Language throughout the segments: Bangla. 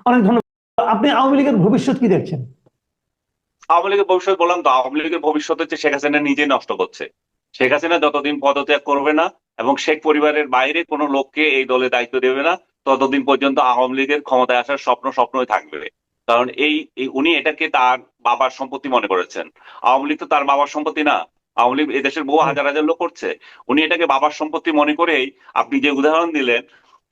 অনেক ধন্যবাদ। আপনি আওয়ামী লীগের ভবিষ্যৎ কি দেখছেন? আওয়ামী লীগের ভবিষ্যৎ বললাম তো, আওয়ামী লীগের ভবিষ্যৎ হচ্ছে শেখ হাসিনা নিজে নষ্ট করছে। শেখ হাসিনা যতদিন পদত্যাগ করবে না এবং শেখ পরিবারের বাইরে কোনো লোককে এই দলে দায়িত্ব দেবে না, ততদিন পর্যন্ত আওয়ামী লীগের ক্ষমতায় আসার স্বপ্নই থাকবে। কারণ উনি এটাকে তার বাবার সম্পত্তি মনে করেছেন। আওয়ামী লীগ তো তার বাবার সম্পত্তি না। আওয়ামী লীগ এদেশের বহু হাজার হাজার লোক করছে। উনি এটাকে বাবার সম্পত্তি মনে করেই, আপনি যে উদাহরণ দিলেন,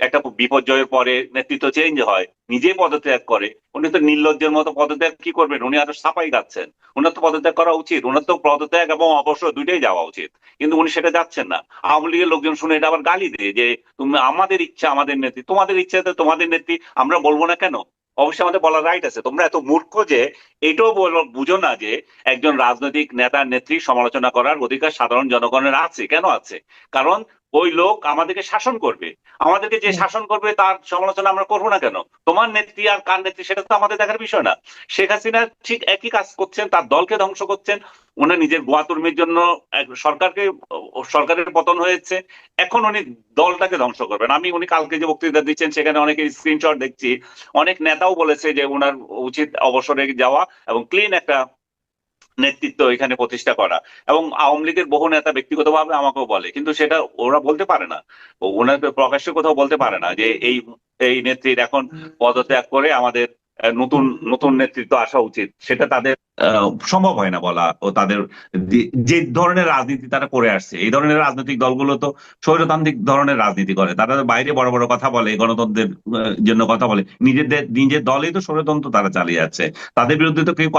একটা বিপর্যয়ের পরে নেতৃত্ব চেঞ্জ হয়, নিজে পদত্যাগ করে। উনি তো নির্লজ্জের মতো পদত্যাগ কি করবেন? উনি আরো সাফাই গাচ্ছেন। উনার তো পদত্যাগ করা উচিত, উনার তো পদত্যাগ এবং অবসর দুইটাই যাওয়া উচিত। কিন্তু উনি সেটা যাচ্ছেন না। আওয়ামী লীগের লোকজন শুনে এটা আবার গালি দেয় যে তুমি আমাদের ইচ্ছা আমাদের নেত্রী, তোমাদের ইচ্ছাতে তোমাদের নেত্রী আমরা বলবো না কেন? অবশ্যই আমাদের বলার রাইট আছে। তোমরা এত মূর্খ যে এটাও বুঝো না যে একজন রাজনৈতিক নেতার নেত্রী সমালোচনা করার অধিকার সাধারণ জনগণের আছে। কেন আছে? কারণ ওই লোক আমাদেরকে শাসন করবে। আমাদেরকে যে শাসন করবে তার সমালোচনা আমরা করবো না কেন? তোমার নেত্রী আর কার নেত্রী সেটা তো আমাদের দেখার বিষয় না। শেখ হাসিনা ঠিক একই কাজ করছেন, তার দলকে ধ্বংস করছেন। ওনার নিজের গোয়াতুর্মির জন্য সরকারকে সরকারের পতন হয়েছে। এখন উনি দলটাকে ধ্বংস করবেন। উনি কালকে যে বক্তৃতা দিচ্ছেন সেখানে অনেকে স্ক্রিনশট দেখছি, অনেক নেতাও বলেছে যে ওনার উচিত অবসরে যাওয়া এবং ক্লিন একটা নেতৃত্ব এখানে প্রতিষ্ঠা করা। এবং আওয়ামী লীগের বহু নেতা ব্যক্তিগতভাবে আমাকেও বলে, কিন্তু সেটা ওরা বলতে পারে না। ওনাকে প্রকাশ্যে কোথাও বলতে পারে না যে এই এই নেত্রীর এখন পদত্যাগ করে আমাদের নতুন নতুন নেতৃত্ব আসা উচিত। সেটা তাদের সম্ভব হয় না বলা। ও তাদের যে ধরনের রাজনীতি তারা করে আসছে, এই ধরনের রাজনৈতিক দলগুলো তো স্বৈরতান্ত্রিক ধরনের রাজনীতি করে। তারা বাইরে বড় বড় কথা বলে, গণতন্ত্রের জন্য কথা বলে, নিজের দলেই তো স্বৈরতন্ত্র তারা চালিয়ে যাচ্ছে। তাদের বিরুদ্ধে তো কেউ